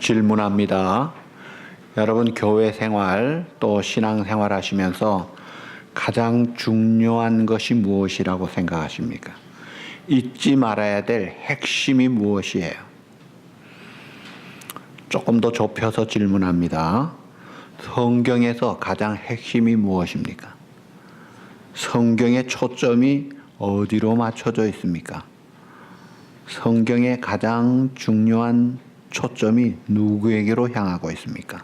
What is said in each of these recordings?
질문합니다. 여러분 교회 생활 또 신앙 생활 하시면서 가장 중요한 것이 무엇이라고 생각하십니까? 잊지 말아야 될 핵심이 무엇이에요? 조금 더 좁혀서 질문합니다. 성경에서 가장 핵심이 무엇입니까? 성경의 초점이 어디로 맞춰져 있습니까? 성경의 가장 중요한 초점이 누구에게로 향하고 있습니까?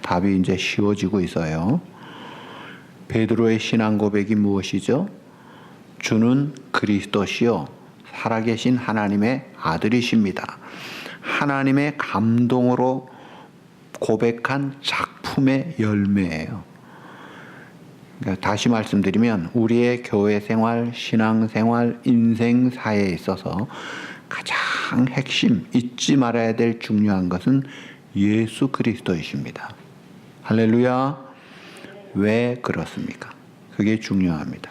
답이 이제 쉬워지고 있어요. 베드로의 신앙 고백이 무엇이죠? 주는 그리스도시요 살아계신 하나님의 아들이십니다. 하나님의 감동으로 고백한 작품의 열매예요. 그러니까 다시 말씀드리면 우리의 교회 생활, 신앙 생활, 인생사에 있어서 가장 핵심, 잊지 말아야 될 중요한 것은 예수 그리스도이십니다. 할렐루야. 왜 그렇습니까? 그게 중요합니다.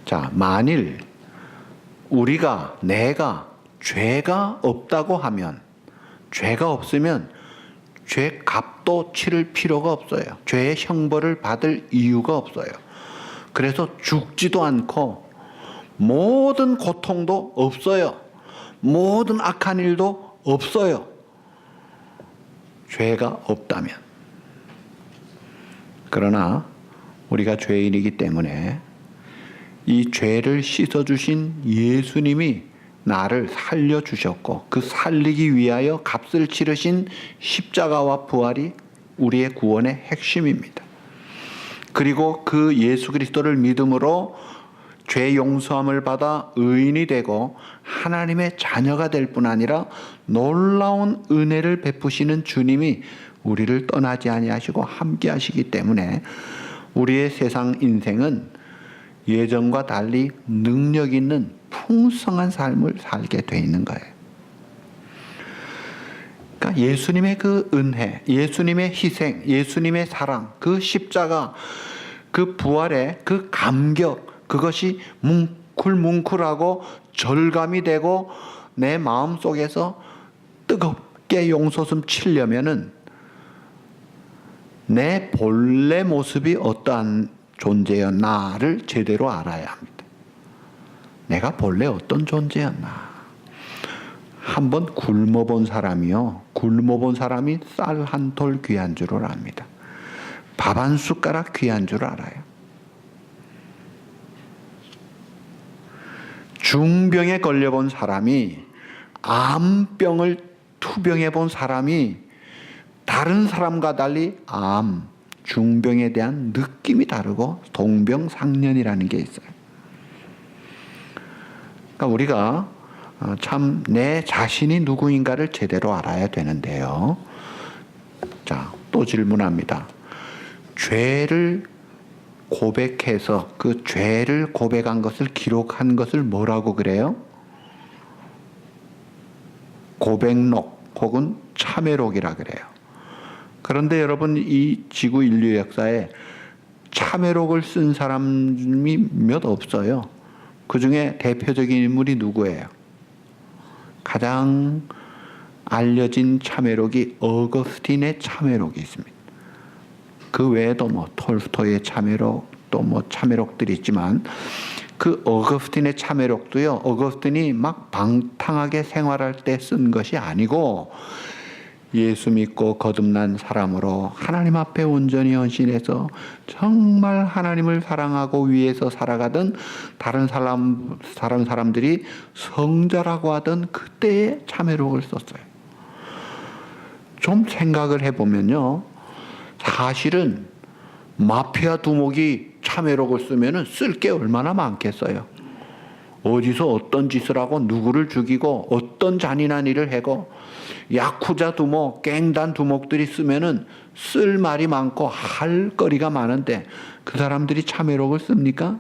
자, 만일 내가 죄가 없다고 하면, 죄가 없으면 죄 값도 치를 필요가 없어요. 죄의 형벌을 받을 이유가 없어요. 그래서 죽지도 않고 모든 고통도 없어요. 모든 악한 일도 없어요. 죄가 없다면. 그러나 우리가 죄인이기 때문에 이 죄를 씻어주신 예수님이 나를 살려주셨고 그 살리기 위하여 값을 치르신 십자가와 부활이 우리의 구원의 핵심입니다. 그리고 그 예수 그리스도를 믿음으로 죄 용서함을 받아 의인이 되고 하나님의 자녀가 될 뿐 아니라 놀라운 은혜를 베푸시는 주님이 우리를 떠나지 아니하시고 함께 하시기 때문에 우리의 세상 인생은 예전과 달리 능력 있는 풍성한 삶을 살게 돼 있는 거예요. 그러니까 예수님의 그 은혜, 예수님의 희생, 예수님의 사랑, 그 십자가, 그 부활의 그 감격, 그것이 뭉클뭉클하고 절감이 되고 내 마음속에서 뜨겁게 용솟음 치려면은 내 본래 모습이 어떠한 존재였나를 제대로 알아야 합니다. 내가 본래 어떤 존재였나. 한번 굶어본 사람이요, 굶어본 사람이 쌀 한 톨 귀한 줄을 압니다. 밥 한 숟가락 귀한 줄 알아요. 중병에 걸려본 사람이, 암병을 투병해 본 사람이 다른 사람과 달리 중병에 대한 느낌이 다르고 동병상련이라는 게 있어요. 그러니까 우리가 참 내 자신이 누구인가를 제대로 알아야 되는데요. 자, 또 질문합니다. 죄를 고백해서 그 죄를 고백한 것을 기록한 것을 뭐라고 그래요? 고백록 혹은 참회록이라 그래요. 그런데 여러분, 이 지구 인류 역사에 참회록을 쓴 사람이 몇 없어요. 그 중에 대표적인 인물이 누구예요? 가장 알려진 참회록이 어거스틴의 참회록이 있습니다. 그 외에도 톨스토이의 참회록, 또 참회록들이 있지만 그 어거스틴의 참회록도요, 어거스틴이 막 방탕하게 생활할 때 쓴 것이 아니고 예수 믿고 거듭난 사람으로 하나님 앞에 온전히 헌신해서 정말 하나님을 사랑하고 위해서 살아가던 다른 사람들이 성자라고 하던 그때의 참회록을 썼어요. 좀 생각을 해보면요, 사실은 마피아 두목이 참회록을 쓰면은 쓸 게 얼마나 많겠어요. 어디서 어떤 짓을 하고 누구를 죽이고 어떤 잔인한 일을 하고, 야쿠자 두목, 갱단 두목들이 쓰면은 쓸 말이 많고 할 거리가 많은데 그 사람들이 참회록을 씁니까?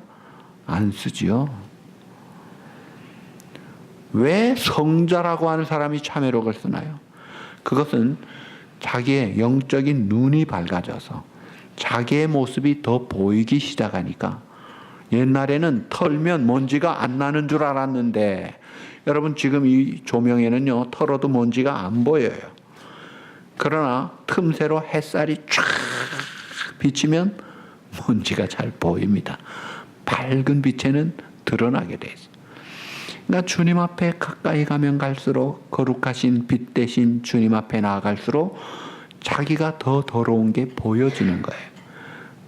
안 쓰지요. 왜 성자라고 하는 사람이 참회록을 쓰나요? 그것은 자기의 영적인 눈이 밝아져서 자기의 모습이 더 보이기 시작하니까 옛날에는 털면 먼지가 안 나는 줄 알았는데 여러분 지금 이 조명에는요 털어도 먼지가 안 보여요. 그러나 틈새로 햇살이 쫙 비치면 먼지가 잘 보입니다. 밝은 빛에는 드러나게 돼 있어요. 그러니까 주님 앞에 가까이 가면 갈수록 거룩하신 빛 대신 주님 앞에 나아갈수록 자기가 더 더러운 게 보여지는 거예요.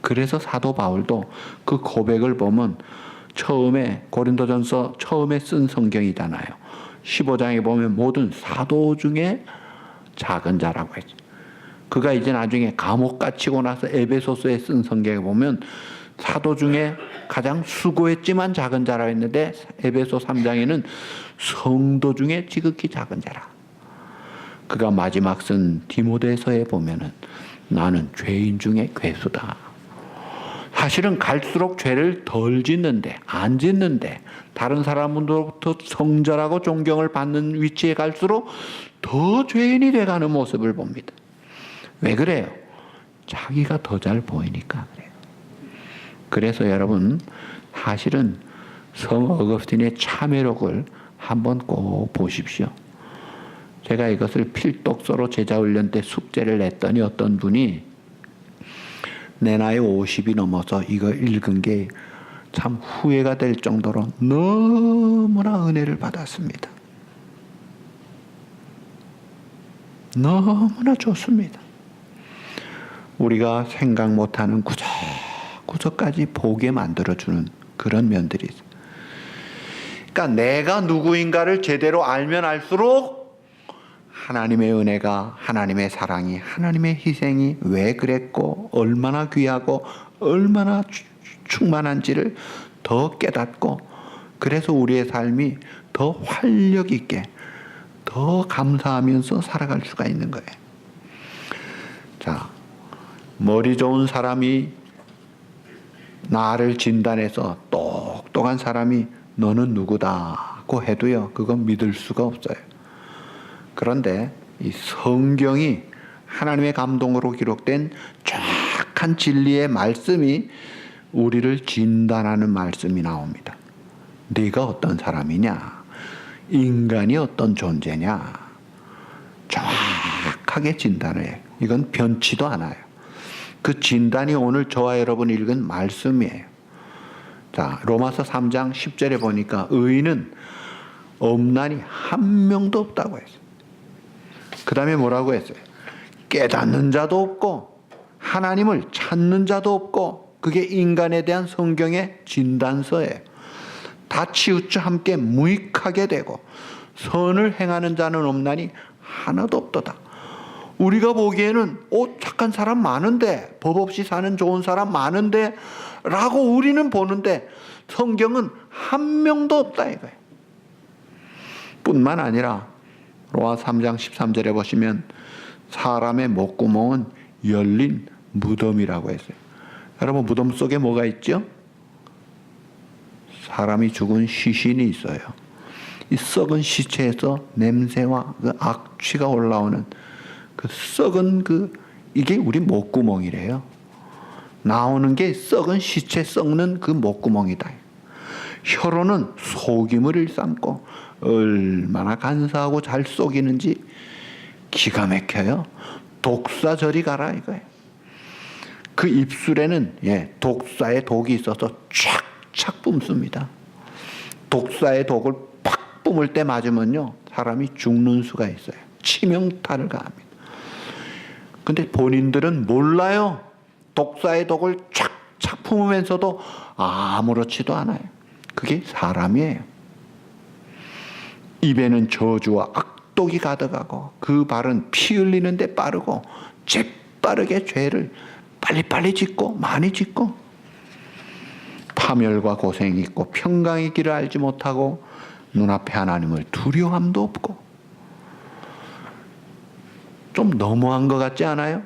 그래서 사도 바울도 그 고백을 보면 처음에 고린도전서 처음에 쓴 성경이잖아요. 15장에 보면 모든 사도 중에 작은 자라고 했죠. 그가 이제 나중에 감옥 갇히고 나서 에베소서에 쓴 성경에 보면 사도 중에 가장 수고했지만 작은 자라고 했는데 에베소 3장에는 성도 중에 지극히 작은 자라. 그가 마지막 쓴 디모데서에 보면은 나는 죄인 중에 괴수다. 사실은 갈수록 죄를 덜 짓는데 안 짓는데 다른 사람으로부터 성절하고 존경을 받는 위치에 갈수록 더 죄인이 돼가는 모습을 봅니다. 왜 그래요? 자기가 더 잘 보이니까 그래요. 그래서 여러분 사실은 성 어거스틴의 참회록을 한번 꼭 보십시오. 제가 이것을 필독서로 제자훈련 때 숙제를 냈더니 어떤 분이 내 나이 50이 넘어서 이거 읽은 게 참 후회가 될 정도로 너무나 은혜를 받았습니다. 너무나 좋습니다. 우리가 생각 못하는 구석까지 보게 만들어주는 그런 면들이 있어요. 그러니까 내가 누구인가를 제대로 알면 알수록 하나님의 은혜가, 하나님의 사랑이, 하나님의 희생이 왜 그랬고 얼마나 귀하고 얼마나 충만한지를 더 깨닫고 그래서 우리의 삶이 더 활력 있게 더 감사하면서 살아갈 수가 있는 거예요. 자, 머리 좋은 사람이 나를 진단해서 똑똑한 사람이 너는 누구다고 해도요 그건 믿을 수가 없어요. 그런데 이 성경이 하나님의 감동으로 기록된 정확한 진리의 말씀이 우리를 진단하는 말씀이 나옵니다. 네가 어떤 사람이냐? 인간이 어떤 존재냐? 정확하게 진단을 해요. 이건 변치도 않아요. 그 진단이 오늘 저와 여러분 읽은 말씀이에요. 자, 로마서 3장 10절에 보니까 의인은 없나니 한 명도 없다고 했어요. 그 다음에 뭐라고 했어요? 깨닫는 자도 없고 하나님을 찾는 자도 없고 그게 인간에 대한 성경의 진단서예요. 다 치우쳐 함께 무익하게 되고 선을 행하는 자는 없나니 하나도 없도다. 우리가 보기에는 착한 사람 많은데 법 없이 사는 좋은 사람 많은데 라고 우리는 보는데 성경은 한 명도 없다 이거예요. 뿐만 아니라 로마 3장 13절에 보시면 사람의 목구멍은 열린 무덤이라고 했어요. 여러분 무덤 속에 뭐가 있죠? 사람이 죽은 시신이 있어요. 이 썩은 시체에서 냄새와 그 악취가 올라오는 그 썩은 이게 우리 목구멍이래요. 나오는 게 썩은 시체 썩는 그 목구멍이다. 혀로는 속임을 일삼고 얼마나 간사하고 잘 속이는지 기가 막혀요. 독사 저리 가라 이거예요. 그 입술에는 독사의 독이 있어서 촥촥 뿜습니다. 독사의 독을 팍 뿜을 때 맞으면요 사람이 죽는 수가 있어요. 치명타를 가합니다. 근데 본인들은 몰라요. 독사의 독을 촥촥 품으면서도 아무렇지도 않아요. 그게 사람이에요. 입에는 저주와 악독이 가득하고 그 발은 피 흘리는데 빠르고 재빠르게 죄를 빨리빨리 짓고 많이 짓고 파멸과 고생이 있고 평강의 길을 알지 못하고 눈앞에 하나님을 두려움도 없고. 좀 너무한 것 같지 않아요?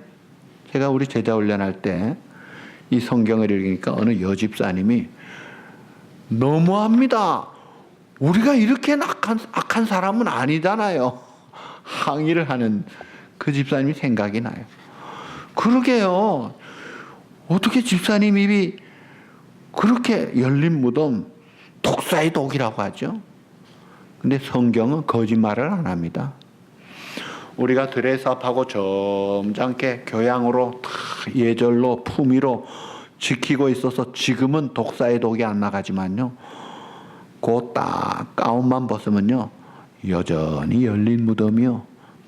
제가 우리 제자 훈련할 때 이 성경을 읽으니까 어느 여집사님이 너무합니다. 우리가 이렇게 악한 사람은 아니잖아요. 항의를 하는 그 집사님이 생각이 나요. 그러게요. 어떻게 집사님 입이 그렇게 열린 무덤, 독사의 독이라고 하죠. 근데 성경은 거짓말을 안 합니다. 우리가 드레스업하고 점잖게 교양으로 예절로 품위로 지키고 있어서 지금은 독사의 독이 안 나가지만요, 그 딱 가운만 벗으면요 여전히 열린 무덤이요,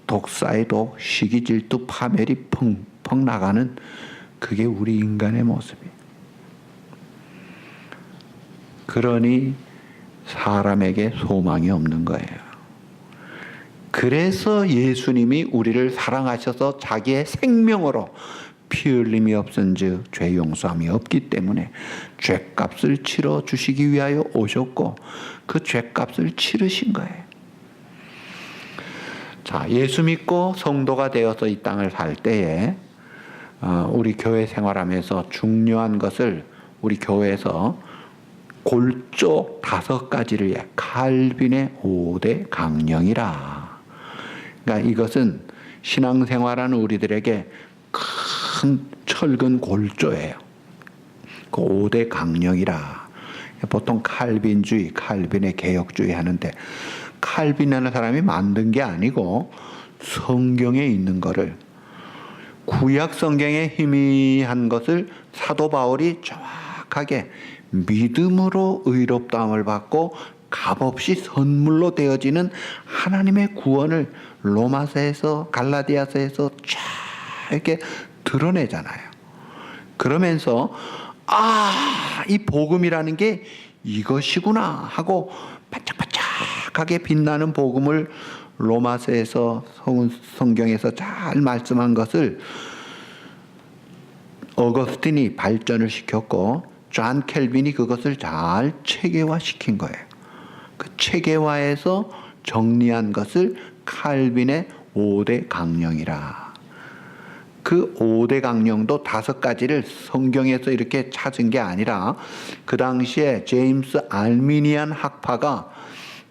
독사의 독, 시기 질투 파멸이 펑펑 나가는, 그게 우리 인간의 모습이에요. 그러니 사람에게 소망이 없는 거예요. 그래서 예수님이 우리를 사랑하셔서 자기의 생명으로 피 흘림이 없은즉 죄 용서함이 없기 때문에 죄값을 치러 주시기 위하여 오셨고 그 죄값을 치르신 거예요. 자, 예수 믿고 성도가 되어서 이 땅을 살 때에 우리 교회 생활하면서 중요한 것을 우리 교회에서 골조 5가지를 칼빈의 5대 강령이라. 그러니까 이것은 신앙생활하는 우리들에게 큰 철근 골조예요. 그 5대 강령이라. 보통 칼빈주의, 칼빈의 개혁주의 하는데, 칼빈이라는 사람이 만든 게 아니고 성경에 있는 거를, 구약 성경에 희미한 것을 사도 바울이 정확하게 믿음으로 의롭다함을 받고 값없이 선물로 되어지는 하나님의 구원을 로마서에서 갈라디아서에서 쫙 이렇게 드러내잖아요. 그러면서 이 복음이라는 게 이것이구나 하고 반짝반짝하게 빛나는 복음을 로마서에서 성경에서 잘 말씀한 것을 어거스틴이 발전을 시켰고 존 켈빈이 그것을 잘 체계화시킨 거예요. 그 체계화해서 정리한 것을 칼빈의 5대 강령이라. 그 5대 강령도 5가지를 성경에서 이렇게 찾은 게 아니라 그 당시에 제임스 알미니안 학파가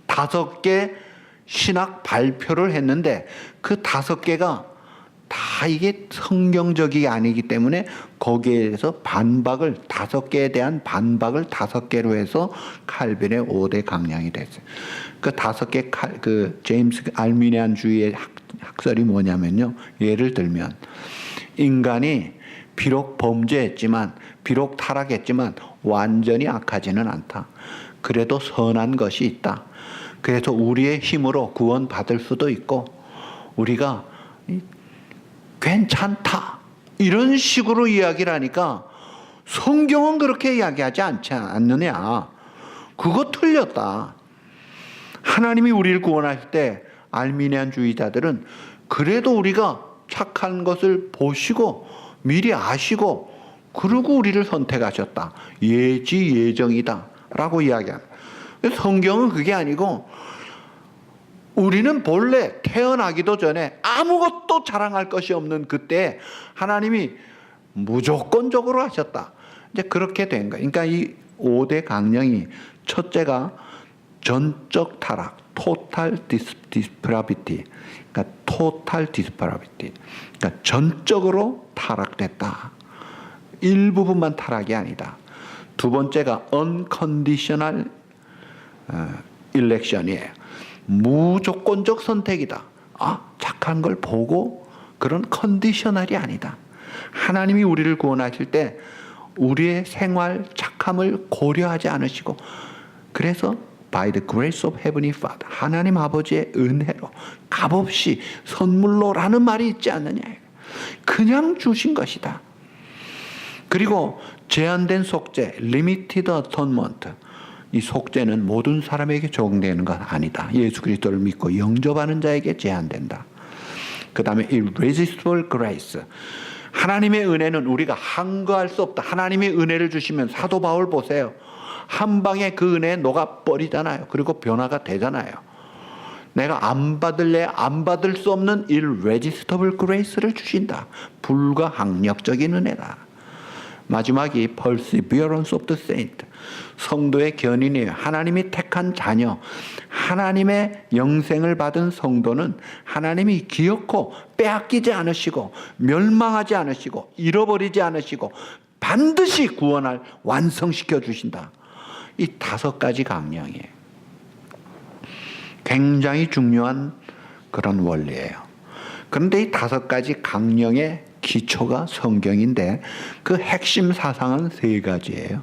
5개 신학 발표를 했는데 그 5개가 다 이게 성경적이 아니기 때문에 거기에서 반박을 5개에 대한 반박을 5개로 해서 칼빈의 5대 강령이 됐어요. 그 5개 그 제임스 알미니안주의의 학설이 뭐냐면요. 예를 들면 인간이 비록 범죄했지만 비록 타락했지만 완전히 악하지는 않다. 그래도 선한 것이 있다. 그래서 우리의 힘으로 구원받을 수도 있고 우리가 괜찮다. 이런 식으로 이야기를 하니까 성경은 그렇게 이야기하지 않느냐. 그거 틀렸다. 하나님이 우리를 구원할 때 알미니안주의자들은 그래도 우리가 착한 것을 보시고 미리 아시고 그러고 우리를 선택하셨다. 예지 예정이다 라고 이야기합니다. 성경은 그게 아니고 우리는 본래 태어나기도 전에 아무것도 자랑할 것이 없는 그때 하나님이 무조건적으로 하셨다. 이제 그렇게 된 거예요. 그러니까 이 5대 강령이 첫째가 전적 타락, total dispravity. 그러니까 total dispravity. 그러니까 전적으로 타락됐다. 일부분만 타락이 아니다. 두 번째가 unconditional election이에요. 무조건적 선택이다. 착한 걸 보고 그런 컨디셔널이 아니다. 하나님이 우리를 구원하실 때 우리의 생활 착함을 고려하지 않으시고 그래서 by the grace of heavenly Father 하나님 아버지의 은혜로 값없이 선물로라는 말이 있지 않느냐. 그냥 주신 것이다. 그리고 제한된 속죄 limited atonement 이 속죄는 모든 사람에게 적용되는 건 아니다. 예수 그리스도를 믿고 영접하는 자에게 제한된다. 그 다음에 irresistible grace 하나님의 은혜는 우리가 한거할 수 없다. 하나님의 은혜를 주시면 사도 바울 보세요. 한 방에 그 은혜에 녹아버리잖아요. 그리고 변화가 되잖아요. 내가 안 받을래 안 받을 수 없는 irresistible grace를 주신다. 불가항력적인 은혜다. 마지막이 perseverance of the saint 성도의 견인이에요. 하나님이 택한 자녀 하나님의 영생을 받은 성도는 하나님이 기어코 빼앗기지 않으시고 멸망하지 않으시고 잃어버리지 않으시고 반드시 구원할 완성시켜 주신다. 이 5가지 강령이에요. 굉장히 중요한 그런 원리예요. 그런데 이 5가지 강령의 기초가 성경인데 그 핵심 사상은 3가지예요.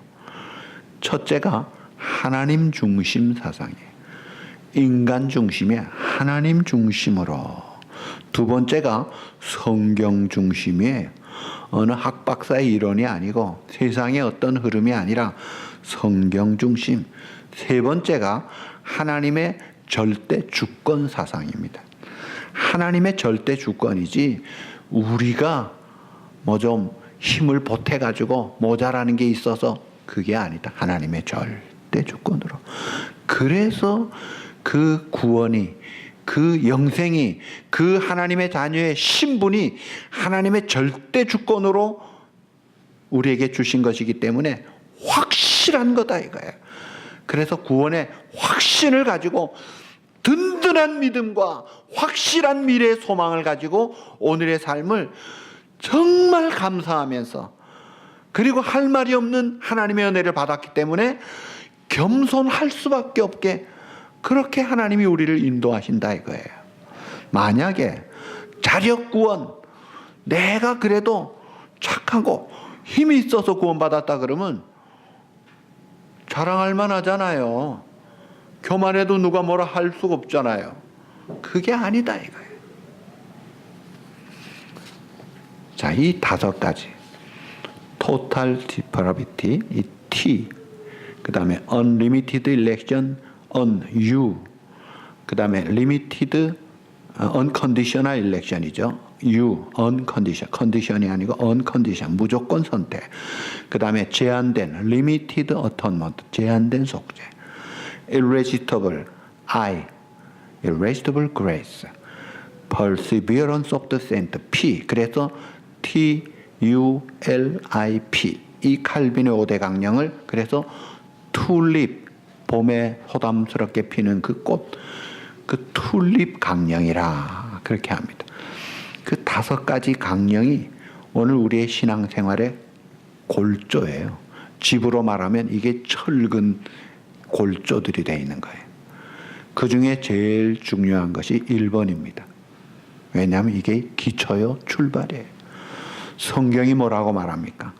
첫째가 하나님 중심 사상이에요. 인간 중심에 하나님 중심으로. 두 번째가 성경 중심이에요. 어느 학박사의 이론이 아니고 세상의 어떤 흐름이 아니라 성경 중심. 세 번째가 하나님의 절대 주권 사상입니다. 하나님의 절대 주권이지 우리가 뭐 좀 힘을 보태가지고 모자라는 게 있어서 그게 아니다. 하나님의 절대 주권으로. 그래서 그 구원이, 그 영생이, 그 하나님의 자녀의 신분이 하나님의 절대 주권으로 우리에게 주신 것이기 때문에 확실한 거다 이거예요. 그래서 구원의 확신을 가지고 든든한 믿음과 확실한 미래의 소망을 가지고 오늘의 삶을 정말 감사하면서, 그리고 할 말이 없는 하나님의 은혜를 받았기 때문에 겸손할 수밖에 없게 그렇게 하나님이 우리를 인도하신다 이거예요. 만약에 자력구원, 내가 그래도 착하고 힘이 있어서 구원받았다 그러면 자랑할 만하잖아요. 교만해도 누가 뭐라 할 수가 없잖아요. 그게 아니다 이거예요. 자, 이 5가지 total depravity, 이 T, 그 다음에 unlimited election, U, 그 다음에 limited, unconditional election이죠. U, unconditional, condition이 아니고 unconditional, 무조건 선택. 그 다음에 제한된, limited atonement, 제한된 속죄. irresistible, I, irresistible grace. perseverance of the saint, P. 그래서 TULIP. 이 칼빈의 5대 강령을 그래서 튤립, 봄에 호담스럽게 피는 그 꽃, 그 튤립 강령이라 그렇게 합니다. 그 5가지 강령이 오늘 우리의 신앙생활의 골조예요. 집으로 말하면 이게 철근 골조들이 되어 있는 거예요. 그 중에 제일 중요한 것이 1번입니다. 왜냐하면 이게 기초요, 출발이에요. 성경이 뭐라고 말합니까?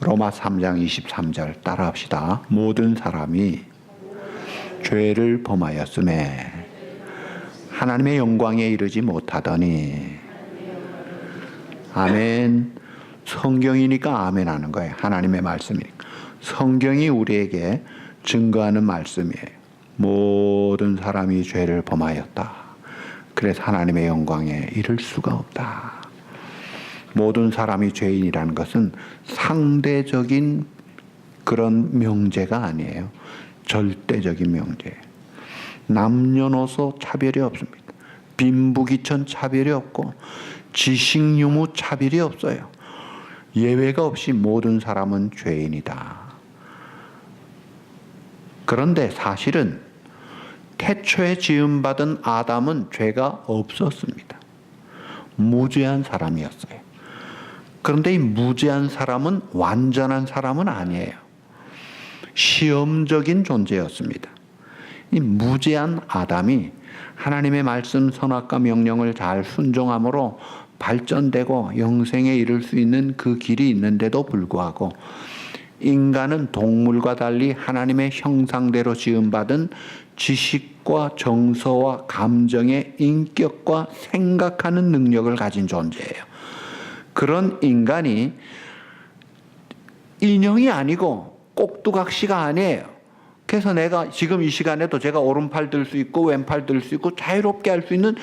로마 3장 23절 따라합시다. 모든 사람이 죄를 범하였음에 하나님의 영광에 이르지 못하더니. 아멘. 성경이니까 아멘 하는 거예요. 하나님의 말씀이니까. 성경이 우리에게 증거하는 말씀이에요. 모든 사람이 죄를 범하였다. 그래서 하나님의 영광에 이를 수가 없다. 모든 사람이 죄인이라는 것은 상대적인 그런 명제가 아니에요. 절대적인 명제예요. 남녀노소 차별이 없습니다. 빈부귀천 차별이 없고 지식 유무 차별이 없어요. 예외가 없이 모든 사람은 죄인이다. 그런데 사실은 태초에 지음받은 아담은 죄가 없었습니다. 무죄한 사람이었어요. 그런데 이 무죄한 사람은 완전한 사람은 아니에요. 시험적인 존재였습니다. 이 무죄한 아담이 하나님의 말씀, 선악과 명령을 잘 순종함으로 발전되고 영생에 이를 수 있는 그 길이 있는데도 불구하고 인간은 동물과 달리 하나님의 형상대로 지음받은 지식과 정서와 감정의 인격과 생각하는 능력을 가진 존재예요. 그런 인간이 인형이 아니고 꼭두각시가 아니에요. 그래서 내가 지금 이 시간에도 제가 오른팔 들 수 있고 왼팔 들 수 있고 자유롭게 할 수 있는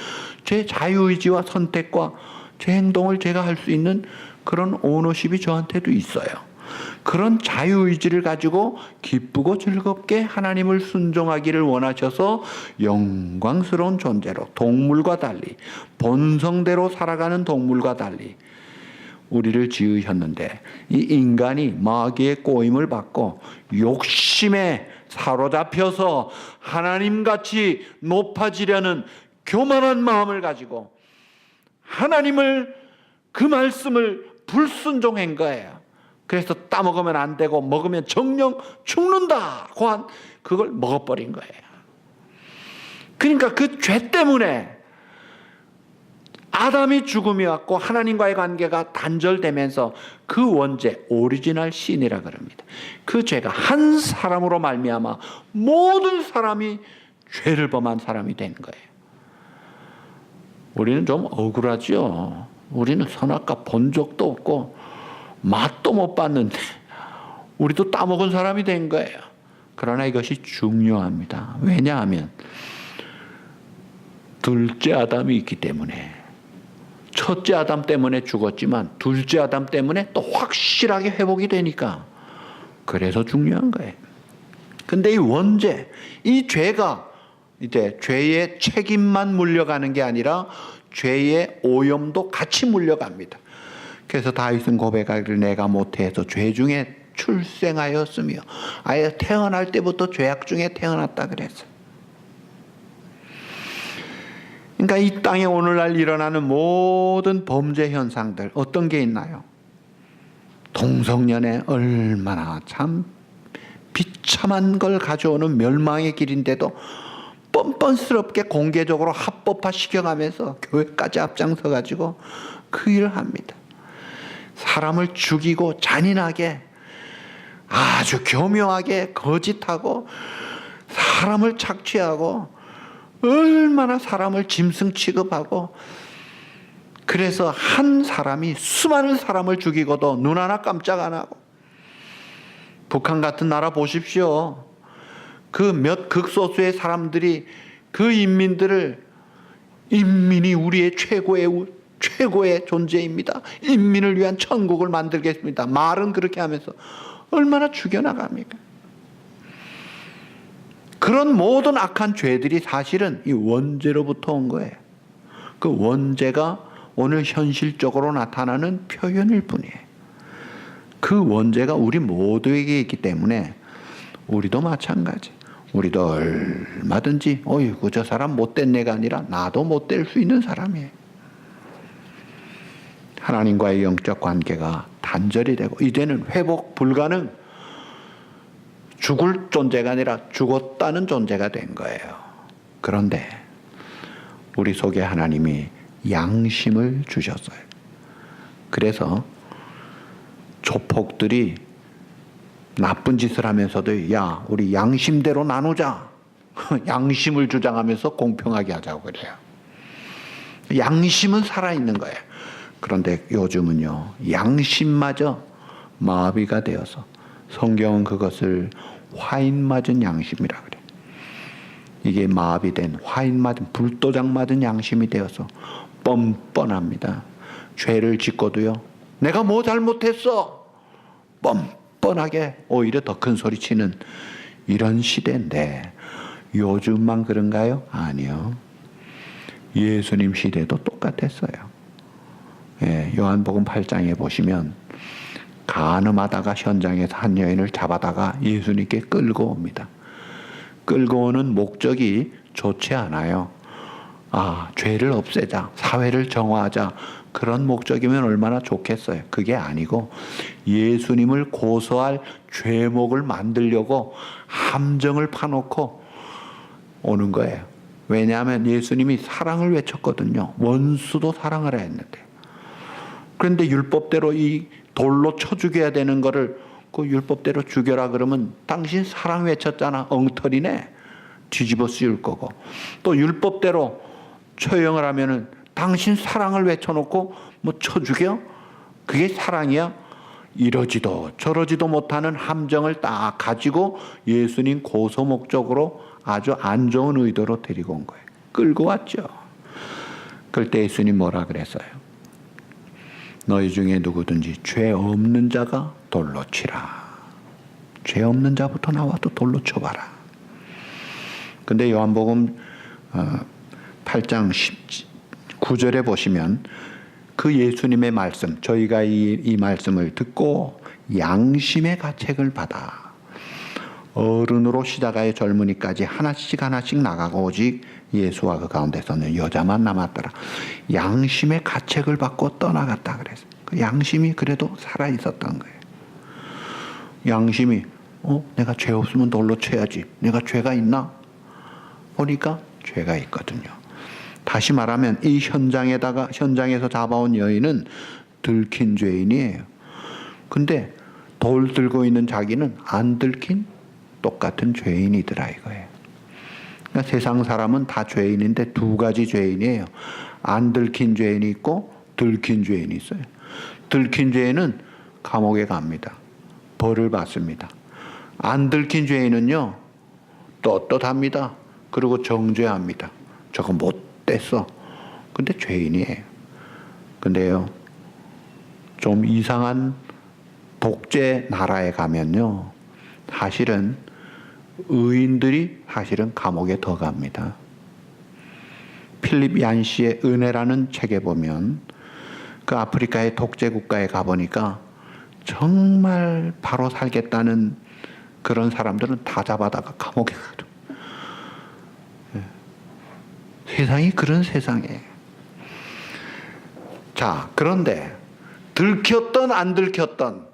제 자유의지와 선택과 제 행동을 제가 할 수 있는 그런 오너십이 저한테도 있어요. 그런 자유의지를 가지고 기쁘고 즐겁게 하나님을 순종하기를 원하셔서 영광스러운 존재로 동물과 달리 본성대로 살아가는 동물과 달리 우리를 지으셨는데 이 인간이 마귀의 꼬임을 받고 욕심에 사로잡혀서 하나님같이 높아지려는 교만한 마음을 가지고 하나님을 그 말씀을 불순종한 거예요. 그래서 따먹으면 안 되고 먹으면 정령 죽는다고 한 그걸 먹어버린 거예요. 그러니까 그 죄 때문에 아담이 죽음이 왔고 하나님과의 관계가 단절되면서 그 원죄, 오리지널 신이라 그럽니다. 그 죄가 한 사람으로 말미암아 모든 사람이 죄를 범한 사람이 된 거예요. 우리는 좀 억울하죠. 우리는 선악과 본 적도 없고 맛도 못 봤는데 우리도 따먹은 사람이 된 거예요. 그러나 이것이 중요합니다. 왜냐하면 둘째 아담이 있기 때문에. 첫째 아담 때문에 죽었지만 둘째 아담 때문에 또 확실하게 회복이 되니까 그래서 중요한 거예요. 근데 이 원죄, 이 죄가 이제 죄의 책임만 물려가는 게 아니라 죄의 오염도 같이 물려갑니다. 그래서 다윗은 고백하기를 내가 모태에서 죄 중에 출생하였으며 아예 태어날 때부터 죄악 중에 태어났다 그랬어요. 그러니까 이 땅에 오늘날 일어나는 모든 범죄 현상들 어떤 게 있나요? 동성연애 얼마나 참 비참한 걸 가져오는 멸망의 길인데도 뻔뻔스럽게 공개적으로 합법화 시켜가면서 교회까지 앞장서 가지고 그 일을 합니다. 사람을 죽이고 잔인하게 아주 교묘하게 거짓하고 사람을 착취하고 얼마나 사람을 짐승 취급하고 그래서 한 사람이 수많은 사람을 죽이고도 눈 하나 깜짝 안 하고 북한 같은 나라 보십시오. 그 몇 극소수의 사람들이 그 인민들을 인민이 우리의 최고의 존재입니다. 인민을 위한 천국을 만들겠습니다. 말은 그렇게 하면서 얼마나 죽여나갑니까? 그런 모든 악한 죄들이 사실은 이 원죄로부터 온 거예요. 그 원죄가 오늘 현실적으로 나타나는 표현일 뿐이에요. 그 원죄가 우리 모두에게 있기 때문에 우리도 마찬가지. 우리도 얼마든지 어이구 저 사람 못된 애가 아니라 나도 못될 수 있는 사람이에요. 하나님과의 영적 관계가 단절이 되고 이제는 회복 불가능, 죽을 존재가 아니라 죽었다는 존재가 된 거예요. 그런데 우리 속에 하나님이 양심을 주셨어요. 그래서 조폭들이 나쁜 짓을 하면서도 야 우리 양심대로 나누자 양심을 주장하면서 공평하게 하자고 그래요. 양심은 살아있는 거예요. 그런데 요즘은요 양심마저 마비가 되어서 성경은 그것을 화인 맞은 양심이라 그래요. 이게 마비된 화인 맞은 불도장 맞은 양심이 되어서 뻔뻔합니다. 죄를 짓고도요 내가 뭐 잘못했어 뻔뻔하게 오히려 더 큰 소리 치는 이런 시대인데 요즘만 그런가요? 아니요. 예수님 시대도 똑같았어요. 예, 요한복음 8장에 보시면 간음하다가 현장에서 한 여인을 잡아다가 예수님께 끌고 옵니다. 끌고 오는 목적이 좋지 않아요. 아, 죄를 없애자, 사회를 정화하자 그런 목적이면 얼마나 좋겠어요. 그게 아니고 예수님을 고소할 죄목을 만들려고 함정을 파놓고 오는 거예요. 왜냐하면 예수님이 사랑을 외쳤거든요. 원수도 사랑하라 했는데. 그런데 율법대로 이 돌로 쳐 죽여야 되는 거를 그 율법대로 죽여라 그러면 당신 사랑 외쳤잖아. 엉터리네. 뒤집어 씌울 거고. 또 율법대로 처형을 하면은 당신 사랑을 외쳐놓고 뭐 쳐 죽여? 그게 사랑이야? 이러지도 저러지도 못하는 함정을 딱 가지고 예수님 고소 목적으로 아주 안 좋은 의도로 데리고 온 거예요. 끌고 왔죠. 그럴 때 예수님 뭐라 그랬어요? 너희 중에 누구든지 죄 없는 자가 돌로 치라. 죄 없는 자부터 나와도 돌로 쳐봐라. 근데 요한복음 8장 9절에 보시면 그 예수님의 말씀, 저희가 이 말씀을 듣고 양심의 가책을 받아 어른으로 시작하여 젊은이까지 하나씩 나가고 오직 예수와 그 가운데서는 여자만 남았더라. 양심의 가책을 받고 떠나갔다 그랬어요. 그 양심이 그래도 살아 있었던 거예요. 양심이 내가 죄 없으면 돌로 쳐야지. 내가 죄가 있나? 보니까 죄가 있거든요. 다시 말하면 이 현장에서 잡아온 여인은 들킨 죄인이에요. 근데 돌 들고 있는 자기는 안 들킨 똑같은 죄인이더라 이거예요. 그러니까 세상 사람은 다 죄인인데 두 가지 죄인이에요. 안 들킨 죄인이 있고 들킨 죄인이 있어요. 들킨 죄인은 감옥에 갑니다. 벌을 받습니다. 안 들킨 죄인은요, 떳떳합니다. 그리고 정죄합니다. 저거 못됐어. 근데 죄인이에요. 근데요, 좀 이상한 독재 나라에 가면요, 사실은 의인들이 사실은 감옥에 더 갑니다. 필립 얀시의 은혜라는 책에 보면 그 아프리카의 독재 국가에 가보니까 정말 바로 살겠다는 그런 사람들은 다 잡아다가 감옥에 가죠. 세상이 그런 세상이에요. 자, 그런데 들켰던 안 들켰던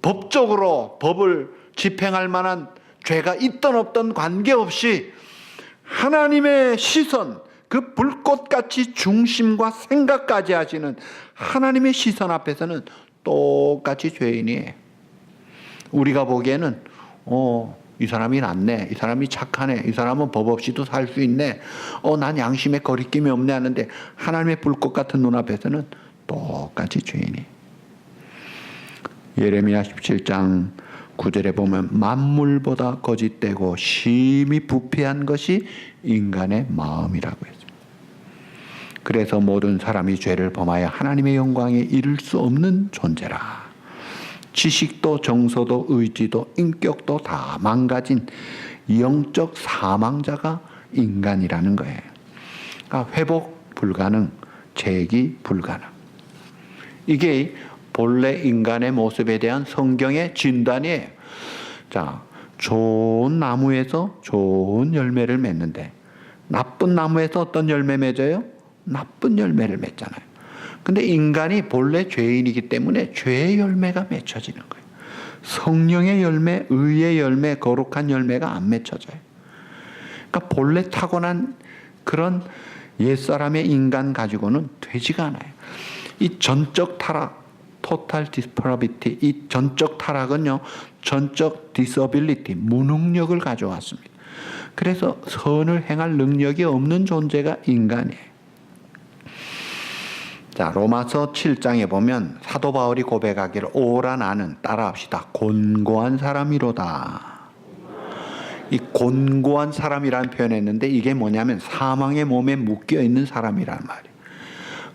법적으로 법을 집행할 만한 죄가 있던 없던 관계없이 하나님의 시선, 그 불꽃같이 중심과 생각까지 하시는 하나님의 시선 앞에서는 똑같이 죄인이에요. 우리가 보기에는 이 사람이 낫네, 이 사람이 착하네, 이 사람은 법 없이도 살 수 있네, 난 양심에 거리낌이 없네 하는데 하나님의 불꽃 같은 눈앞에서는 똑같이 죄인이에요. 예레미야 17장 9절에 보면 만물보다 거짓되고 심히 부패한 것이 인간의 마음이라고 했습니다. 그래서 모든 사람이 죄를 범하여 하나님의 영광에 이를 수 없는 존재라. 지식도 정서도 의지도 인격도 다 망가진 영적 사망자가 인간이라는 거예요. 그러니까 회복 불가능, 재기 불가능. 이게 본래 인간의 모습에 대한 성경의 진단이에요. 자, 좋은 나무에서 좋은 열매를 맺는데 나쁜 나무에서 어떤 열매 맺어요? 나쁜 열매를 맺잖아요. 근데 인간이 본래 죄인이기 때문에 죄의 열매가 맺혀지는 거예요. 성령의 열매, 의의 열매, 거룩한 열매가 안 맺혀져요. 그러니까 본래 타고난 그런 옛사람의 인간 가지고는 되지가 않아요. 이 전적 타락, 토탈 디스퍼러비티, 이 전적 타락은요, 전적 디서빌리티, 무능력을 가져왔습니다. 그래서 선을 행할 능력이 없는 존재가 인간이에요. 자, 로마서 7장에 보면 사도 바울이 고백하기를 오라 나는 따라합시다. 곤고한 사람이로다. 이 곤고한 사람이라는 표현을 했는데 이게 뭐냐면 사망의 몸에 묶여있는 사람이란 말이에요.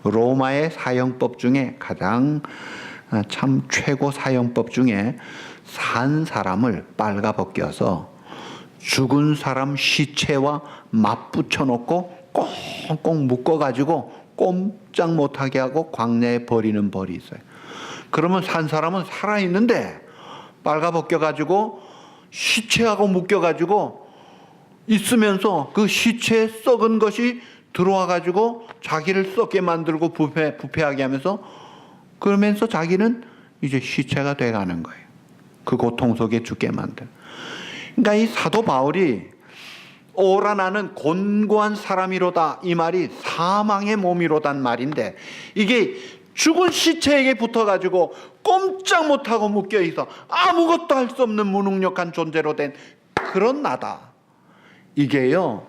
로마의 사형법 중에 가장 참 최고 사형법 중에 산 사람을 빨가벗겨서 죽은 사람 시체와 맞붙여 놓고 꽁꽁 묶어가지고 꼼짝 못하게 하고 광야에 버리는 벌이 있어요. 그러면 산 사람은 살아있는데 빨가벗겨가지고 시체하고 묶여가지고 있으면서 그 시체에 썩은 것이 들어와가지고 자기를 썩게 만들고 부패하게 하면서 그러면서 자기는 이제 시체가 돼가는 거예요. 그 고통 속에 죽게 만들. 그러니까 이 사도 바울이 오라 나는 곤고한 사람이로다 이 말이 사망의 몸이로단 말인데 이게 죽은 시체에게 붙어가지고 꼼짝 못하고 묶여있어 아무것도 할 수 없는 무능력한 존재로 된 그런 나다. 이게요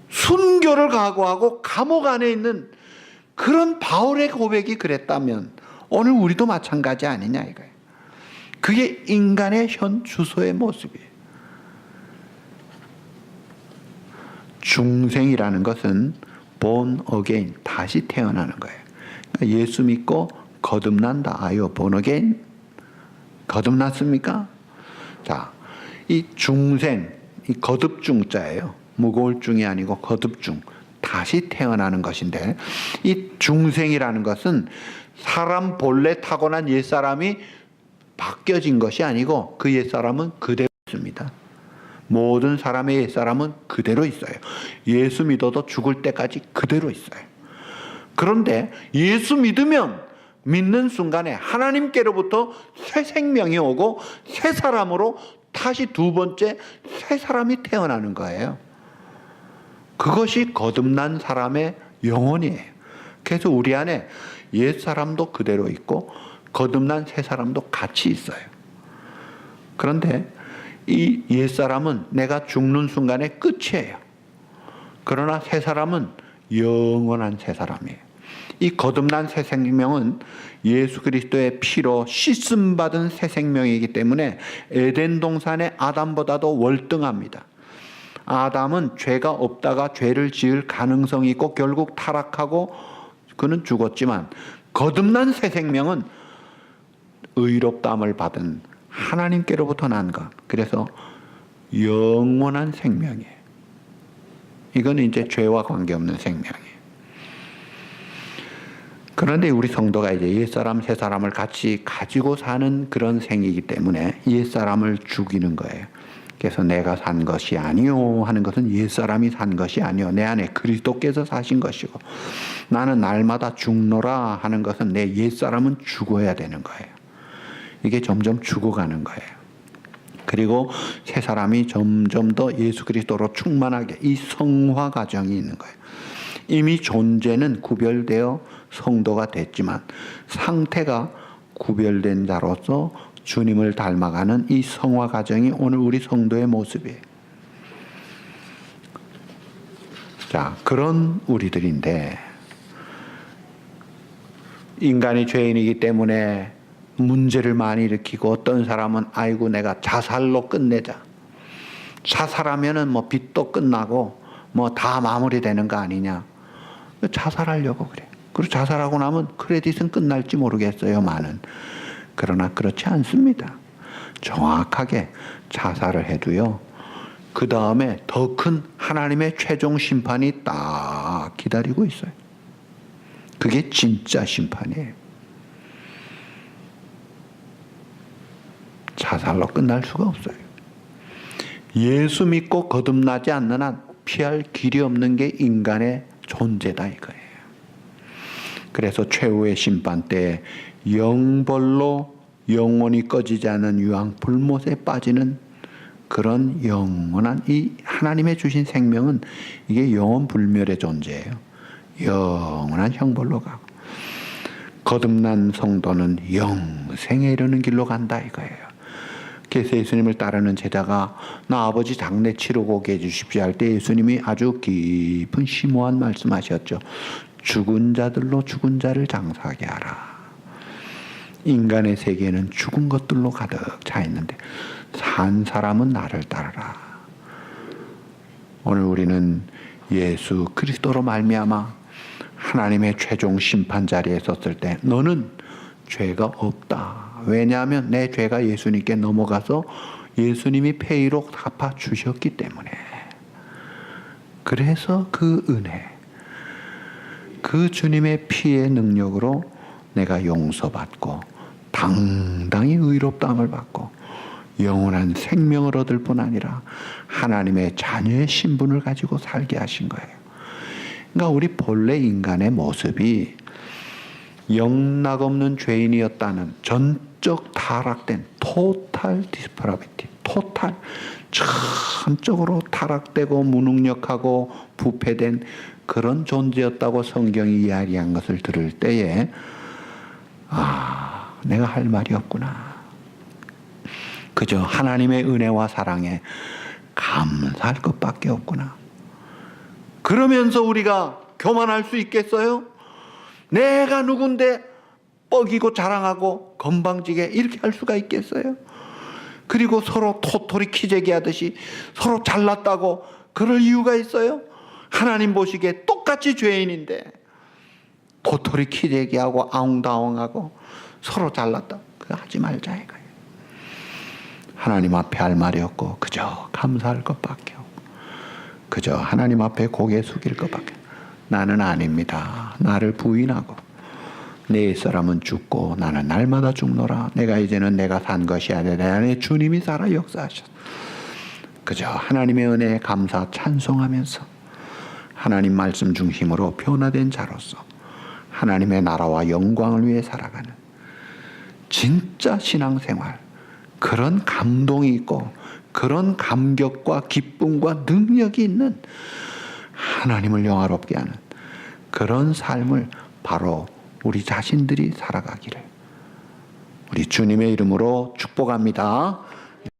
순교를 각오하고 감옥 안에 있는 그런 바울의 고백이 그랬다면 오늘 우리도 마찬가지 아니냐 이거예요. 그게 인간의 현 주소의 모습이에요. 중생이라는 것은 born again, 다시 태어나는 거예요. 그러니까 예수 믿고 거듭난다. 아유, born again? 거듭났습니까? 자, 이 중생, 이 거듭중자예요. 무거울 중이 아니고 거듭중, 다시 태어나는 것인데 이 중생이라는 것은 사람 본래 타고난 옛사람이 바뀌어진 것이 아니고 그 옛사람은 그대로 있습니다. 모든 사람의 옛사람은 그대로 있어요. 예수 믿어도 죽을 때까지 그대로 있어요. 그런데 예수 믿으면 믿는 순간에 하나님께로부터 새 생명이 오고 새 사람으로 다시 두 번째 새 사람이 태어나는 거예요. 그것이 거듭난 사람의 영혼이에요. 그래서 우리 안에 옛 사람도 그대로 있고 거듭난 새 사람도 같이 있어요. 그런데 이 옛 사람은 내가 죽는 순간에 끝이에요. 그러나 새 사람은 영원한 새 사람이에요. 이 거듭난 새 생명은 예수 그리스도의 피로 씻음받은 새 생명이기 때문에 에덴 동산의 아담보다도 월등합니다. 아담은 죄가 없다가 죄를 지을 가능성이 있고 결국 타락하고 그는 죽었지만 거듭난 새 생명은 의롭다함을 받은 하나님께로부터 난 것. 그래서 영원한 생명이에요. 이건 이제 죄와 관계없는 생명이에요. 그런데 우리 성도가 이제 옛사람, 새사람을 같이 가지고 사는 그런 생이기 때문에 옛사람을 죽이는 거예요. 그래서 내가 산 것이 아니요 하는 것은 옛사람이 산 것이 아니요 내 안에 그리스도께서 사신 것이고 나는 날마다 죽노라 하는 것은 내 옛사람은 죽어야 되는 거예요. 이게 점점 죽어가는 거예요. 그리고 새 사람이 점점 더 예수 그리스도로 충만하게 이 성화 과정이 있는 거예요. 이미 존재는 구별되어 성도가 됐지만 상태가 구별된 자로서 주님을 닮아가는 이 성화 과정이 오늘 우리 성도의 모습이에요. 자, 그런 우리들인데 인간이 죄인이기 때문에 문제를 많이 일으키고 어떤 사람은 아이고 내가 자살로 끝내자. 자살하면은 뭐 빚도 끝나고 뭐 다 마무리되는 거 아니냐. 자살하려고 그래. 그리고 자살하고 나면 크레딧은 끝날지 모르겠어요, 많은. 그러나 그렇지 않습니다. 정확하게 자살을 해도요. 그 다음에 더 큰 하나님의 최종 심판이 딱 기다리고 있어요. 그게 진짜 심판이에요. 자살로 끝날 수가 없어요. 예수 믿고 거듭나지 않는 한 피할 길이 없는 게 인간의 존재다 이거예요. 그래서 최후의 심판 때 영벌로 영원히 꺼지지 않은 유황 불못에 빠지는 그런 영원한 이 하나님의 주신 생명은 이게 영원 불멸의 존재예요. 영원한 형벌로 가고 거듭난 성도는 영생에 이르는 길로 간다 이거예요. 그래서 예수님을 따르는 제자가 나 아버지 장례 치르고 오게 해주십시오 할 때 예수님이 아주 깊은 심오한 말씀하셨죠. 죽은 자들로 죽은 자를 장사하게 하라. 인간의 세계는 죽은 것들로 가득 차 있는데 산 사람은 나를 따르라. 오늘 우리는 예수 그리스도로 말미암아 하나님의 최종 심판 자리에 섰을 때 너는 죄가 없다. 왜냐하면 내 죄가 예수님께 넘어가서 예수님이 폐의로 갚아 주셨기 때문에. 그래서 그 은혜, 그 주님의 피의 능력으로 내가 용서받고 당당히 의롭다함을 받고 영원한 생명을 얻을 뿐 아니라 하나님의 자녀의 신분을 가지고 살게 하신 거예요. 그러니까 우리 본래 인간의 모습이 영락없는 죄인이었다는 전적 타락된 토탈 디스프라비티, 토탈 전적으로 타락되고 무능력하고 부패된 그런 존재였다고 성경이 이야기한 것을 들을 때에 내가 할 말이 없구나. 그저 하나님의 은혜와 사랑에 감사할 것밖에 없구나. 그러면서 우리가 교만할 수 있겠어요? 내가 누군데 뻐기고 자랑하고 건방지게 이렇게 할 수가 있겠어요? 그리고 서로 토토리 키재기 하듯이 서로 잘났다고 그럴 이유가 있어요? 하나님 보시기에 똑같이 죄인인데 토토리 키재기하고 아웅다웅하고 서로 잘났다. 그거 하지 말자 이거예요. 하나님 앞에 할 말이 없고 그저 감사할 것밖에 없고 그저 하나님 앞에 고개 숙일 것밖에. 나는 아닙니다. 나를 부인하고 내 사람은 죽고 나는 날마다 죽노라. 내가 이제는 내가 산 것이 아니라 내 안에 주님이 살아 역사하셨어. 그저 하나님의 은혜에 감사 찬송하면서 하나님 말씀 중심으로 변화된 자로서 하나님의 나라와 영광을 위해 살아가는 진짜 신앙생활, 그런 감동이 있고 그런 감격과 기쁨과 능력이 있는 하나님을 영화롭게 하는 그런 삶을 바로 우리 자신들이 살아가기를 우리 주님의 이름으로 축복합니다.